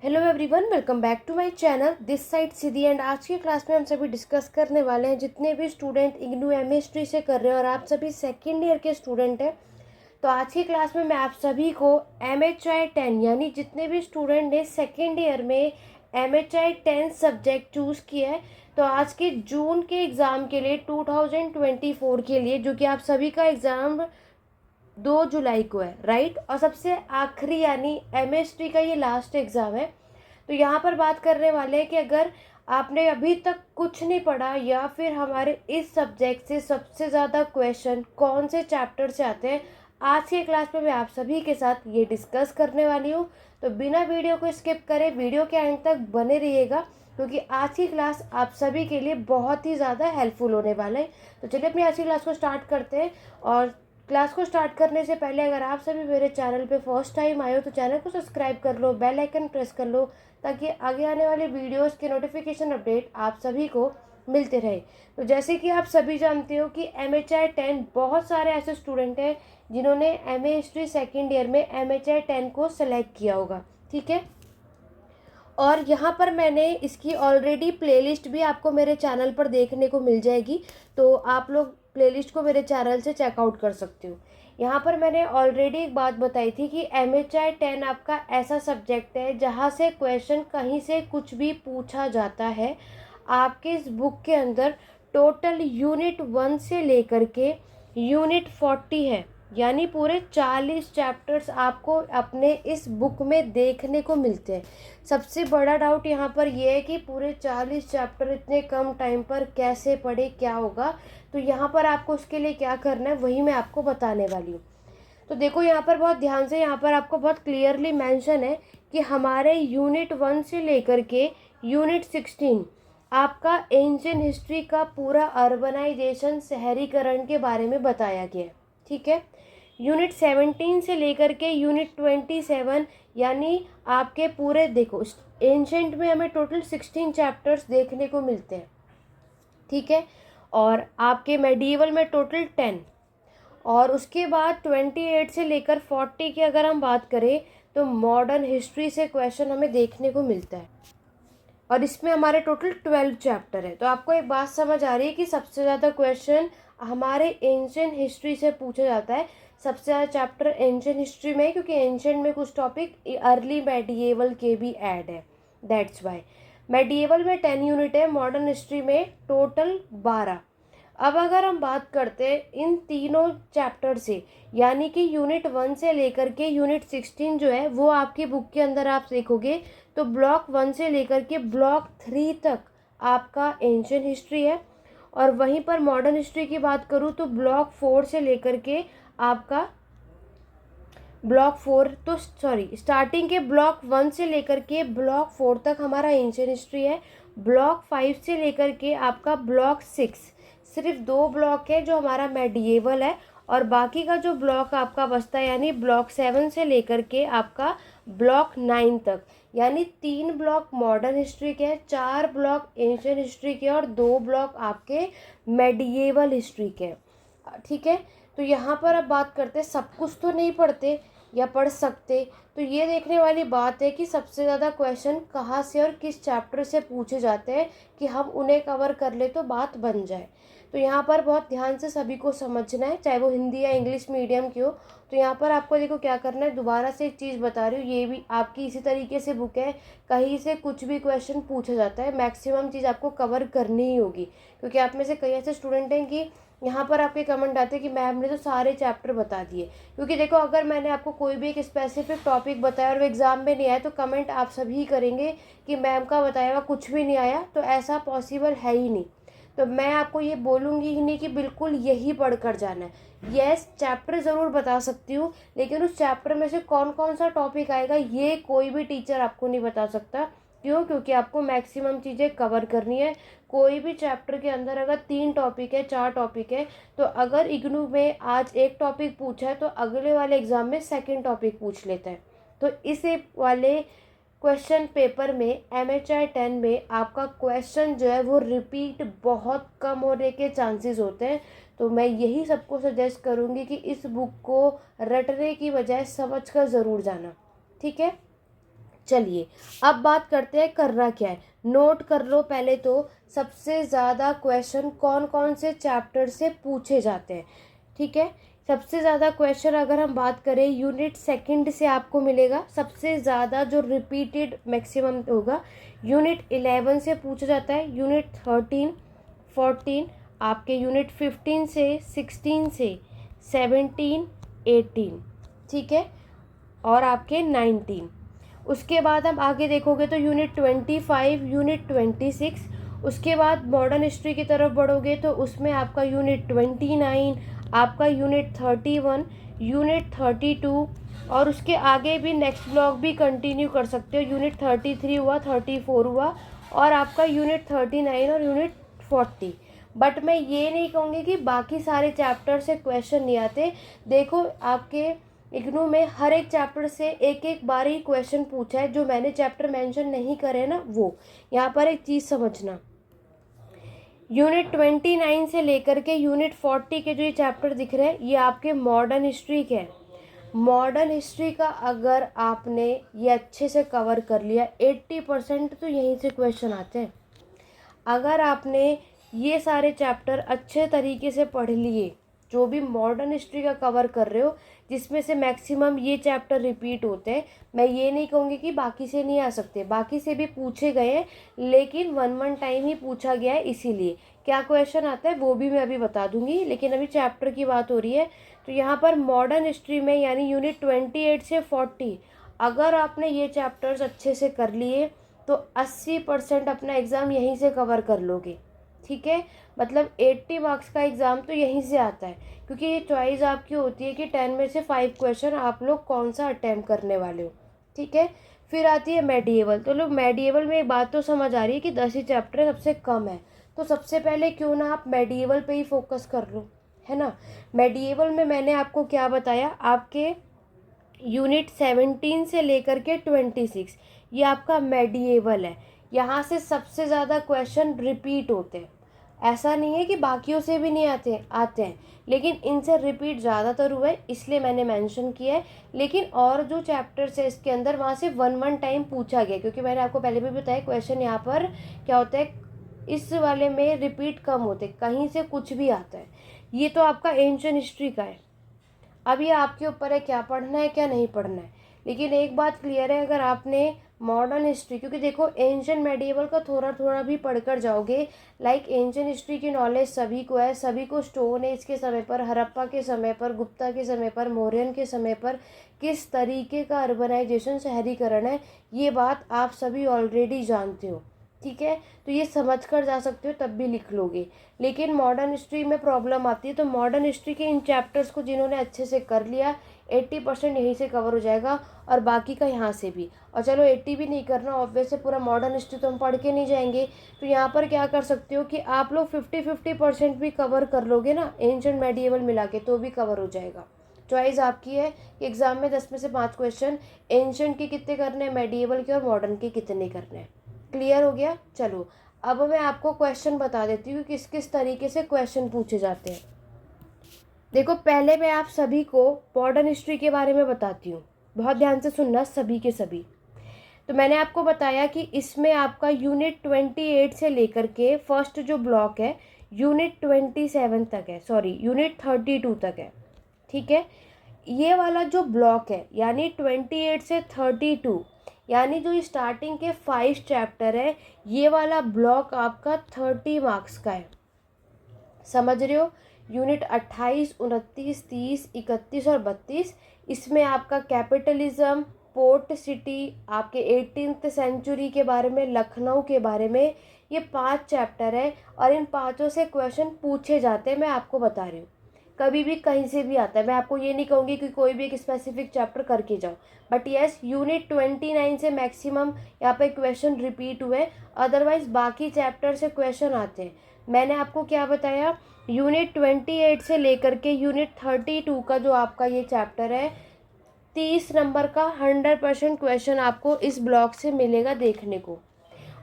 Hello everyone, welcome back to my channel. This side Siddhi and आज की class में हम सभी डिस्कस करने वाले हैं जितने भी स्टूडेंट इग्नू एमए हिस्ट्री से कर रहे हैं और आप सभी सेकेंड ईयर के स्टूडेंट हैं। तो आज की क्लास में मैं आप सभी को MHI 10 यानी जितने भी स्टूडेंट ने सेकेंड ईयर में MHI 10 सब्जेक्ट चूज़ किया है, तो आज के जून के एग्ज़ाम के लिए 2024 के लिए, जो कि आप सभी का एग्ज़ाम 2 जुलाई को है, राइट। और सबसे आखिरी यानी MHT का ये लास्ट एग्ज़ाम है। तो यहाँ पर बात करने वाले हैं कि अगर आपने अभी तक कुछ नहीं पढ़ा या फिर हमारे इस सब्जेक्ट से सबसे ज़्यादा क्वेश्चन कौन से चैप्टर से आते हैं, आज की क्लास में मैं आप सभी के साथ ये डिस्कस करने वाली हूँ। तो बिना वीडियो को स्किप करें, वीडियो के एंड तक बने रहिएगा क्योंकि आज की क्लास आप सभी के लिए बहुत ही ज़्यादा हेल्पफुल होने वाला है। तो चलिए अपनी आज की क्लास को स्टार्ट करते हैं। और क्लास को स्टार्ट करने से पहले अगर आप सभी मेरे चैनल पे फर्स्ट टाइम आए हो तो चैनल को सब्सक्राइब कर लो, बेल आइकन प्रेस कर लो ताकि आगे आने वाले वीडियोस के नोटिफिकेशन अपडेट आप सभी को मिलते रहे। तो जैसे कि आप सभी जानते हो कि MHI 10 बहुत सारे ऐसे स्टूडेंट हैं जिन्होंने MA हिस्ट्री सेकेंड ईयर में MHI 10 को सेलेक्ट किया होगा, ठीक है। और यहाँ पर मैंने इसकी ऑलरेडी प्लेलिस्ट भी आपको मेरे चैनल पर देखने को मिल जाएगी, तो आप लोग प्लेलिस्ट को मेरे चैनल से चेकआउट कर सकते हो। यहाँ पर मैंने ऑलरेडी एक बात बताई थी कि MHI 10 आपका ऐसा सब्जेक्ट है जहाँ से क्वेश्चन कहीं से कुछ भी पूछा जाता है। आपके इस बुक के अंदर टोटल यूनिट 1 से लेकर के यूनिट 40 है, यानी पूरे 40 चैप्टर्स आपको अपने इस बुक में देखने को मिलते हैं। सबसे बड़ा डाउट यहाँ पर यह है कि पूरे 40 चैप्टर इतने कम टाइम पर कैसे पढ़े, क्या होगा। तो यहाँ पर आपको उसके लिए क्या करना है वही मैं आपको बताने वाली हूँ। तो देखो यहाँ पर बहुत ध्यान से, यहाँ पर आपको बहुत क्लियरली मेंशन है कि हमारे यूनिट 1 से लेकर के यूनिट 16 आपका एंशिएंट हिस्ट्री का पूरा अर्बनाइजेशन, शहरीकरण के बारे में बताया गया है, ठीक है। यूनिट 17 से लेकर के यूनिट 27 यानी आपके पूरे, देखो एंशिएंट में हमें टोटल 16 चैप्टर्स देखने को मिलते हैं, ठीक है। और आपके मेडिवल में टोटल 10। और उसके बाद 28 से लेकर 40 की अगर हम बात करें तो मॉडर्न हिस्ट्री से क्वेश्चन हमें देखने को मिलता है और इसमें हमारे टोटल 12 चैप्टर है। तो आपको एक बात समझ आ रही है कि सबसे ज़्यादा क्वेश्चन हमारे एंशिएंट हिस्ट्री से पूछा जाता है। सबसे ज़्यादा चैप्टर एंशिएंट हिस्ट्री में है क्योंकि एंशिएंट में कुछ टॉपिक अर्ली मेडिएवल के भी ऐड है, दैट्स वाई। मेडिएवल में 10 यूनिट है, मॉडर्न हिस्ट्री में टोटल 12। अब अगर हम बात करते हैं इन तीनों चैप्टर से, यानी कि यूनिट 1 से लेकर के यूनिट 16 जो है वो आपकी बुक के अंदर आप देखोगे तो ब्लॉक 1 से लेकर के ब्लॉक 3 तक आपका एंशिएंट हिस्ट्री है। और वहीं पर मॉडर्न हिस्ट्री की बात करूँ तो ब्लॉक 4 से लेकर के आपका ब्लॉक 4, तो सॉरी, स्टार्टिंग के ब्लॉक 1 से लेकर के ब्लॉक 4 तक हमारा एंशिएंट हिस्ट्री है। ब्लॉक 5 से लेकर के आपका ब्लॉक 6, सिर्फ 2 ब्लॉक है जो हमारा मेडिएवल है। और बाकी का जो ब्लॉक आपका बचता है यानी ब्लॉक 7 से लेकर के आपका ब्लॉक 9 तक, यानी 3 ब्लॉक मॉडर्न हिस्ट्री के हैं, 4 ब्लॉक एंशिएंट हिस्ट्री के और 2 ब्लॉक आपके मेडिएवल हिस्ट्री के, ठीक है। तो यहाँ पर अब बात करते हैं, सब कुछ तो नहीं पढ़ते या पढ़ सकते, तो ये देखने वाली बात है कि सबसे ज़्यादा क्वेश्चन कहाँ से और किस चैप्टर से पूछे जाते हैं कि हम उन्हें कवर कर ले तो बात बन जाए। तो यहाँ पर बहुत ध्यान से सभी को समझना है, चाहे वो हिंदी या इंग्लिश मीडियम की हो। तो यहाँ पर आपको देखो क्या करना है, दोबारा से एक चीज़ बता रही हूँ, ये भी आपकी इसी तरीके से बुक है, कहीं से कुछ भी क्वेश्चन पूछा जाता है, मैक्सिमम चीज़ आपको कवर करनी ही होगी। क्योंकि आप में से कई ऐसे स्टूडेंट हैं कि यहाँ पर आपके कमेंट आते हैं कि मैम ने तो सारे चैप्टर बता दिए। क्योंकि देखो अगर मैंने आपको कोई भी एक स्पेसिफिक टॉपिक बताया और वो एग्ज़ाम में नहीं आया तो कमेंट आप सभी करेंगे कि मैम का बताया हुआ कुछ भी नहीं आया, तो ऐसा पॉसिबल है ही नहीं। तो मैं आपको ये बोलूँगी ही नहीं कि बिल्कुल यही पढ़ कर जाना है। यस, चैप्टर ज़रूर बता सकती हूँ, लेकिन उस चैप्टर में से कौन कौन सा टॉपिक आएगा ये कोई भी टीचर आपको नहीं बता सकता। क्यों? क्योंकि आपको मैक्सिमम चीज़ें कवर करनी है। कोई भी चैप्टर के अंदर अगर 3 टॉपिक है, 4 टॉपिक है, तो अगर इग्नू में आज एक टॉपिक पूछा है तो अगले वाले एग्ज़ाम में सेकेंड टॉपिक पूछ लेता है। तो इस वाले क्वेश्चन पेपर में MHI 10 में आपका क्वेश्चन जो है वो रिपीट बहुत कम होने के चांसेस होते हैं। तो मैं यही सबको सजेस्ट करूँगी कि इस बुक को रटने की बजाय समझ कर ज़रूर जाना, ठीक है। चलिए अब बात करते हैं करना क्या है। नोट कर लो पहले तो सबसे ज़्यादा क्वेश्चन कौन कौन से चैप्टर से पूछे जाते हैं। ठीक है, सबसे ज़्यादा क्वेश्चन अगर हम बात करें यूनिट सेकंड से आपको मिलेगा। सबसे ज़्यादा जो रिपीटेड मैक्सिमम होगा यूनिट 11 से पूछा जाता है, यूनिट 13, 14, आपके यूनिट 15 से, 16 से, 17, 18, ठीक है, और आपके 19। उसके बाद हम आगे देखोगे तो यूनिट 25, यूनिट 26। उसके बाद मॉडर्न हिस्ट्री की तरफ बढ़ोगे तो उसमें आपका यूनिट 29, आपका यूनिट 31, यूनिट 32, और उसके आगे भी नेक्स्ट ब्लॉक भी कंटिन्यू कर सकते हो। यूनिट 33 हुआ, 34 हुआ, और आपका यूनिट 39 और यूनिट 40। बट मैं ये नहीं कहूँगी कि बाकी सारे चैप्टर से क्वेश्चन नहीं आते। देखो आपके इग्नू में हर एक चैप्टर से एक एक बार ही क्वेश्चन पूछा है। जो मैंने चैप्टर मेंशन नहीं करे ना, वो यहाँ पर एक चीज़ समझना, यूनिट 29 से लेकर के यूनिट 40 के जो ये चैप्टर दिख रहे हैं ये आपके मॉडर्न हिस्ट्री के हैं। मॉडर्न हिस्ट्री का अगर आपने ये अच्छे से कवर कर लिया, 80% तो यहीं से क्वेश्चन आते हैं। अगर आपने ये सारे चैप्टर अच्छे तरीके से पढ़ लिए, जो भी मॉडर्न हिस्ट्री का कवर कर रहे हो, जिसमें से मैक्सिमम ये चैप्टर रिपीट होते हैं, मैं ये नहीं कहूँगी कि बाकी से नहीं आ सकते, बाकी से भी पूछे गए हैं, लेकिन वन टाइम ही पूछा गया है। इसीलिए क्या क्वेश्चन आता है वो भी मैं अभी बता दूंगी, लेकिन अभी चैप्टर की बात हो रही है। तो यहाँ पर मॉडर्न हिस्ट्री में यानी यूनिट 28 से 40 अगर आपने ये चैप्टर्स अच्छे से कर लिए तो 80% अपना एग्ज़ाम यहीं से कवर कर लोगे। ठीक है, मतलब 80 मार्क्स का एग्ज़ाम तो यहीं से आता है, क्योंकि ये चॉइस आपकी होती है कि 10 में से 5 क्वेश्चन आप लोग कौन सा अटैम्प्ट करने वाले हो। ठीक है, फिर आती है मेडिएवल। तो लोग मेडिएवल में एक बात तो समझ आ रही है कि 10 ही चैप्टर सबसे कम है, तो सबसे पहले क्यों ना आप मेडिएवल पे ही फोकस कर लो, है ना। मेडिएवल में मैंने आपको क्या बताया, आपके यूनिट 17 से लेकर के 26 ये आपका मेडिएवल है। यहाँ से सबसे ज़्यादा क्वेश्चन रिपीट होते हैं। ऐसा नहीं है कि बाकियों से भी नहीं आते हैं, लेकिन इनसे रिपीट ज़्यादातर हुआ है, इसलिए मैंने मेंशन किया है। लेकिन और जो चैप्टर्स है इसके अंदर वहाँ से वन टाइम पूछा गया, क्योंकि मैंने आपको पहले भी बताया क्वेश्चन यहाँ पर क्या होता है, इस वाले में रिपीट कम होते, कहीं से कुछ भी आता है। ये तो आपका एंशिएंट हिस्ट्री का है। अब ये आपके ऊपर है क्या पढ़ना है क्या नहीं पढ़ना है। लेकिन एक बात क्लियर है, अगर आपने मॉडर्न हिस्ट्री, क्योंकि देखो एंशिएंट मेडिएवल का थोड़ा थोड़ा भी पढ़कर जाओगे, लाइक एंशिएंट हिस्ट्री की नॉलेज सभी को है, सभी को स्टोन एज के समय पर, हड़प्पा के समय पर, गुप्ता के समय पर, मौर्यन के समय पर किस तरीके का अर्बनाइजेशन, शहरीकरण है, ये बात आप सभी ऑलरेडी जानते हो। ठीक है, तो ये समझ कर जा सकते हो तब भी लिख लोगे। लेकिन मॉडर्न हिस्ट्री में प्रॉब्लम आती है, तो मॉडर्न हिस्ट्री के इन चैप्टर्स को जिन्होंने अच्छे से कर लिया 80% यहीं से कवर हो जाएगा, और बाकी का यहाँ से भी। और चलो 80 भी नहीं करना, ऑब्वियस है पूरा मॉडर्न हिस्ट्री तो हम पढ़ के नहीं जाएंगे, तो यहाँ पर क्या कर सकते हो कि आप लोग 50-50% भी कवर कर लोगे ना, एंशिएंट मेडिएवल मिला के, तो भी कवर हो जाएगा। चॉइस आपकी है कि एग्जाम में 10 में से 5 क्वेश्चन एंशिएंट के कितने करने हैं, मेडिएवल के और मॉडर्न के कितने करने हैं। क्लियर हो गया। चलो अब मैं आपको क्वेश्चन बता देती हूँ किस किस तरीके से क्वेश्चन पूछे जाते हैं। देखो पहले मैं आप सभी को मॉडर्न हिस्ट्री के बारे में बताती हूँ, बहुत ध्यान से सुनना सभी के सभी। तो मैंने आपको बताया कि इसमें आपका यूनिट 28 से लेकर के फर्स्ट जो ब्लॉक है यूनिट 27 तक है, सॉरी यूनिट 32 तक है। ठीक है, ये वाला जो ब्लॉक है यानी 28 से 32, यानी जो स्टार्टिंग के 5 चैप्टर है, ये वाला ब्लॉक आपका 30 मार्क्स का है। समझ रहे हो, यूनिट 28, 29, 30, 31 और 32, इसमें आपका कैपिटलिज्म, पोर्ट सिटी, आपके 18th सेंचुरी के बारे में, लखनऊ के बारे में, ये 5 चैप्टर है, और इन 5 से क्वेश्चन पूछे जाते हैं। मैं आपको बता रही हूँ, कभी भी कहीं से भी आता है। मैं आपको ये नहीं कहूँगी कि कोई भी एक स्पेसिफिक चैप्टर करके जाओ, बट यस यूनिट 29 से मैक्सिमम यहाँ पे क्वेश्चन रिपीट हुए, अदरवाइज बाकी चैप्टर से क्वेश्चन आते हैं। मैंने आपको क्या बताया, यूनिट 28 से लेकर के यूनिट 32 का जो आपका ये चैप्टर है, 30 नंबर का 100% क्वेश्चन आपको इस ब्लॉक से मिलेगा देखने को।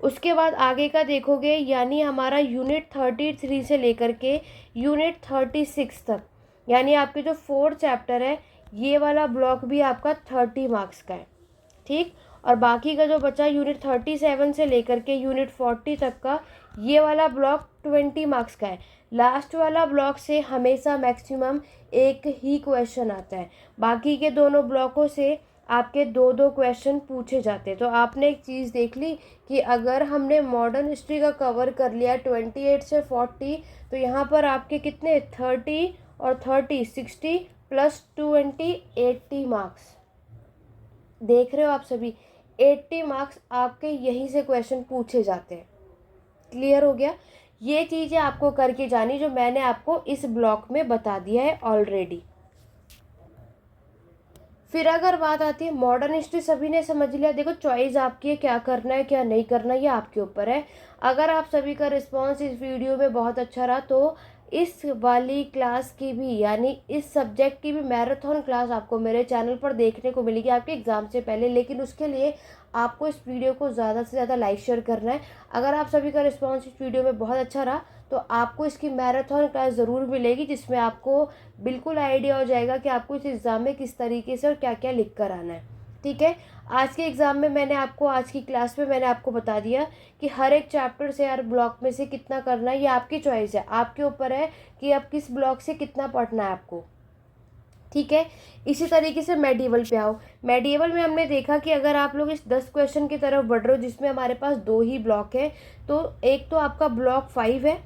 उसके बाद आगे का देखोगे, यानी हमारा यूनिट 33 से लेकर के यूनिट 36 तक, यानी आपके जो 4 चैप्टर है, ये वाला ब्लॉक भी आपका 30 मार्क्स का है। ठीक, और बाकी का जो बचा यूनिट 37 से लेकर के यूनिट 40 तक का, ये वाला ब्लॉक 20 मार्क्स का है। लास्ट वाला ब्लॉक से हमेशा मैक्सिमम एक ही क्वेश्चन आता है, बाकी के दोनों ब्लॉकों से आपके दो दो क्वेश्चन पूछे जाते हैं। तो आपने एक चीज़ देख ली कि अगर हमने मॉडर्न हिस्ट्री का कवर कर लिया 28 से 40, तो यहाँ पर आपके कितने 30 और 30 60 प्लस 20 80 मार्क्स। देख रहे हो आप सभी, 80 मार्क्स आपके यहीं से क्वेश्चन पूछे जाते हैं। क्लियर हो गया? ये चीज़ें आपको करके जानी जो मैंने आपको इस ब्लॉक में बता दिया है ऑलरेडी। फिर अगर बात आती है मॉडर्न हिस्ट्री, सभी ने समझ लिया। देखो चॉइस आपकी है, क्या करना है क्या नहीं करना है ये आपके ऊपर है। अगर आप सभी का रिस्पांस इस वीडियो में बहुत अच्छा रहा तो इस वाली क्लास की भी, यानी इस सब्जेक्ट की भी मैराथन क्लास आपको मेरे चैनल पर देखने को मिलेगी आपके एग्ज़ाम से पहले। लेकिन उसके लिए आपको इस वीडियो को ज़्यादा से ज़्यादा लाइक शेयर करना है। अगर आप सभी का रिस्पांस इस वीडियो में बहुत अच्छा रहा तो आपको इसकी मैराथन क्लास ज़रूर मिलेगी, जिसमें आपको बिल्कुल आइडिया हो जाएगा कि आपको इस एग्ज़ाम में किस तरीके से और क्या क्या लिख कर आना है। ठीक है, आज के एग्ज़ाम में मैंने आपको, आज की क्लास में मैंने आपको बता दिया कि हर एक चैप्टर से, हर ब्लॉक में से कितना करना है। ये आपकी चॉइस है, आपके ऊपर है कि आप किस ब्लॉक से कितना पढ़ना है आपको। ठीक है, इसी तरीके से मेडिवल पे आओ। मेडिवल में हमने देखा कि अगर आप लोग इस 10 क्वेश्चन की तरफ बढ़ रहे हो जिसमें हमारे पास 2 ही ब्लॉक है, तो एक तो आपका ब्लॉक 5 है,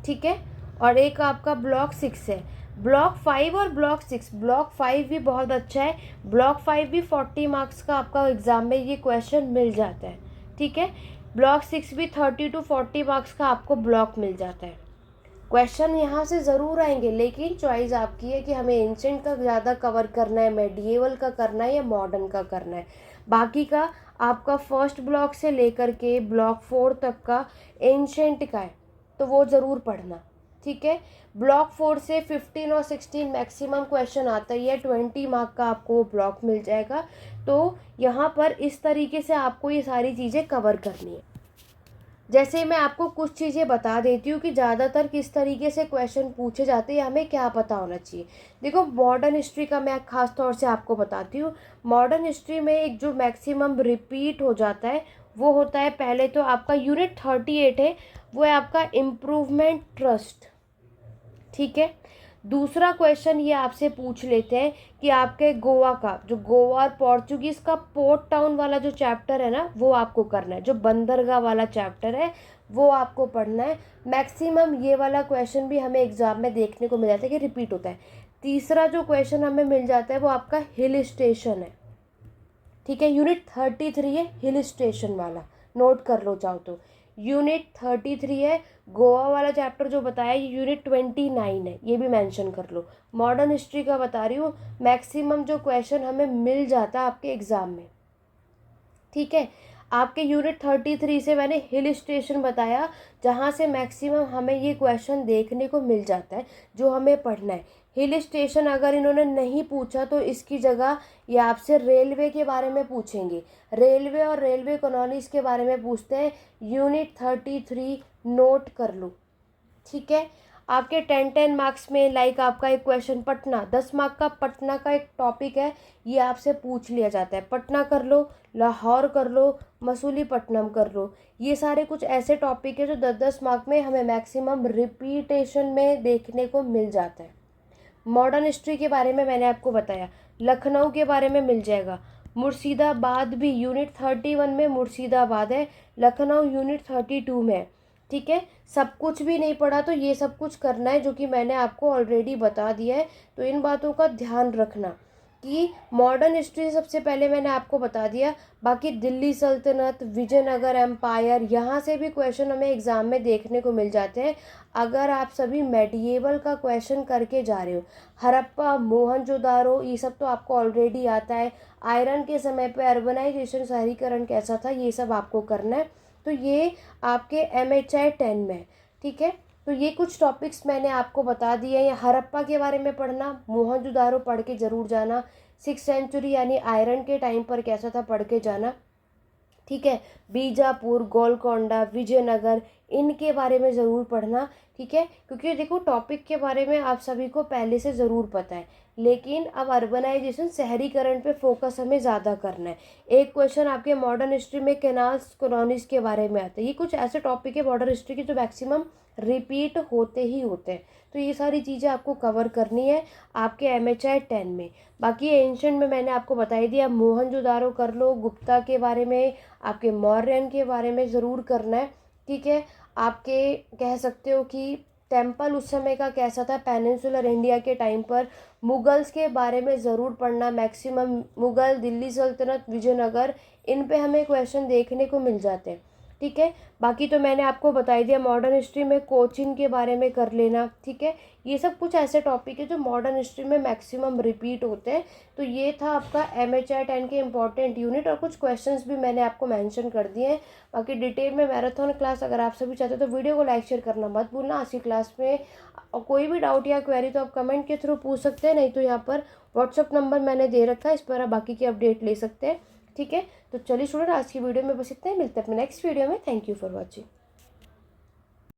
ठीक है, और एक आपका ब्लॉक 6 है। ब्लॉक 5 और ब्लॉक 6, ब्लॉक 5 भी बहुत अच्छा है, ब्लॉक 5 भी 40 मार्क्स का आपका एग्ज़ाम में ये क्वेश्चन मिल जाता है। ठीक है, ब्लॉक 6 भी 30 to 40 मार्क्स का आपको ब्लॉक मिल जाता है। क्वेश्चन यहाँ से ज़रूर आएंगे, लेकिन चॉइस आपकी है कि हमें एंशेंट का ज़्यादा कवर करना है, मेडिएवल का करना है या मॉडर्न का करना है। बाकी का आपका फर्स्ट ब्लॉक से लेकर के ब्लॉक 4 तक का एंशेंट का है, तो वो ज़रूर पढ़ना। ठीक है, ब्लॉक 4 से 15 और 16 मैक्सिमम क्वेश्चन आता ही है, 20 मार्क का आपको वो ब्लॉक मिल जाएगा। तो यहाँ पर इस तरीके से आपको ये सारी चीज़ें कवर करनी है। जैसे मैं आपको कुछ चीज़ें बता देती हूँ कि ज़्यादातर किस तरीके से क्वेश्चन पूछे जाते हैं, हमें क्या पता होना चाहिए। देखो मॉडर्न हिस्ट्री का मैं खास तौर से आपको बताती हूँ। मॉडर्न हिस्ट्री में एक जो मैक्सिमम रिपीट हो जाता है वो होता है, पहले तो आपका यूनिट 38 है, वो है आपका इम्प्रूवमेंट ट्रस्ट। ठीक है, दूसरा क्वेश्चन ये आपसे पूछ लेते हैं कि आपके गोवा का, जो गोवा और पोर्चुगीज़ का पोर्ट टाउन वाला जो चैप्टर है ना, वो आपको करना है। जो बंदरगाह वाला चैप्टर है वो आपको पढ़ना है। मैक्सिमम ये वाला क्वेश्चन भी हमें एग्जाम में देखने को मिल जाता है कि रिपीट होता है। तीसरा जो क्वेश्चन हमें मिल जाता है वो आपका हिल स्टेशन है। ठीक है, यूनिट 33 है हिल स्टेशन वाला, नोट कर लो चाहो तो। यूनिट 33 है, गोवा वाला चैप्टर जो बताया ये यूनिट 29 है, ये भी मेंशन कर लो। मॉडर्न हिस्ट्री का बता रही हूँ, मैक्सिमम जो क्वेश्चन हमें मिल जाता है आपके एग्ज़ाम में। ठीक है, आपके यूनिट 33 से मैंने हिल स्टेशन बताया, जहाँ से मैक्सिमम हमें ये क्वेश्चन देखने को मिल जाता है जो हमें पढ़ना है। हिल स्टेशन अगर इन्होंने नहीं पूछा तो इसकी जगह ये आपसे रेलवे के बारे में पूछेंगे। रेलवे और रेलवे कॉलोनीज के बारे में पूछते हैं। यूनिट 33 नोट कर लो। ठीक है, आपके 10 मार्क्स में लाइक आपका एक क्वेश्चन पटना, 10 मार्क का पटना का एक टॉपिक है, ये आपसे पूछ लिया जाता है। पटना कर लो, लाहौर कर लो, मसूलीपट्टनम कर लो, ये सारे कुछ ऐसे टॉपिक है जो 10-10 मार्क में हमें मैक्सिमम रिपीटेशन में देखने को मिल जाता है। मॉडर्न हिस्ट्री के बारे में मैंने आपको बताया, लखनऊ के बारे में मिल जाएगा। मुर्शिदाबाद भी यूनिट 31 में मुर्शिदाबाद है, लखनऊ यूनिट 32 में है। ठीक है, सब कुछ भी नहीं पढ़ा तो ये सब कुछ करना है जो कि मैंने आपको ऑलरेडी बता दिया है। तो इन बातों का ध्यान रखना कि मॉडर्न हिस्ट्री सबसे पहले मैंने आपको बता दिया। बाकी दिल्ली सल्तनत, विजयनगर एम्पायर, यहाँ से भी क्वेश्चन हमें एग्ज़ाम में देखने को मिल जाते हैं अगर आप सभी मेडिएवल का क्वेश्चन करके जा रहे हो। हड़प्पा, मोहनजोदारो, ये सब तो आपको ऑलरेडी आता है। आयरन के समय पे अर्बनाइजेशन, शहरीकरण कैसा था, ये सब आपको करना है। तो ये आपके MHI 10 में है। ठीक है, तो ये कुछ टॉपिक्स मैंने आपको बता दिए हैं। हड़प्पा के बारे में पढ़ना, मोहनजोदारो पढ़ के ज़रूर जाना। 6th सेंचुरी यानी आयरन के टाइम पर कैसा था पढ़ के जाना। ठीक है, बीजापुर, गोलकोंडा, विजयनगर, इनके बारे में ज़रूर पढ़ना, ठीक है। क्योंकि देखो टॉपिक के बारे में आप सभी को पहले से ज़रूर पता है, लेकिन अब अर्बनाइजेशन, शहरीकरण पे फोकस हमें ज़्यादा करना है। एक क्वेश्चन आपके मॉडर्न हिस्ट्री में कैनाल्स कॉलोनीज के बारे में आता है। ये कुछ ऐसे टॉपिक है मॉडर्न हिस्ट्री की जो मैक्सिमम रिपीट होते ही होते हैं, तो ये सारी चीज़ें आपको कवर करनी है आपके MHI 10 में। बाकी एंशंट में मैंने आपको बता ही दिया, मोहनजोदारो कर लो, गुप्ता के बारे में, आपके मौर्यन के बारे में ज़रूर करना है, ठीक है। आपके कह सकते हो कि टेम्पल उस समय का कैसा था पेनिनसुलर इंडिया के टाइम पर। मुगल्स के बारे में ज़रूर पढ़ना, मैक्सिमम मुगल, दिल्ली सल्तनत, विजयनगर, इन पे हमें क्वेश्चन देखने को मिल जाते हैं, ठीक है। बाकी तो मैंने आपको बता ही दिया, मॉडर्न हिस्ट्री में कोचिन के बारे में कर लेना, ठीक है। ये सब कुछ ऐसे टॉपिक है जो मॉडर्न हिस्ट्री में मैक्सिमम रिपीट होते हैं। तो ये था आपका MHI 10 के इंपॉर्टेंट यूनिट, और कुछ क्वेश्चंस भी मैंने आपको मेंशन कर दिए हैं। बाकी डिटेल में मैराथन क्लास अगर आप सभी चाहते हो तो वीडियो को लाइक शेयर करना मत भूलना आज की क्लास में। और कोई भी डाउट या क्वेरी तो आप कमेंट के थ्रू पूछ सकते हैं, नहीं तो यहाँ पर व्हाट्सअप नंबर मैंने दे रखा है, इस पर आप बाकी की अपडेट ले सकते हैं, ठीक है। तो चलिए स्टूडेंट, आज की वीडियो में बस इतना ही, मिलते हैं अपने नेक्स्ट वीडियो में। Thank you for watching.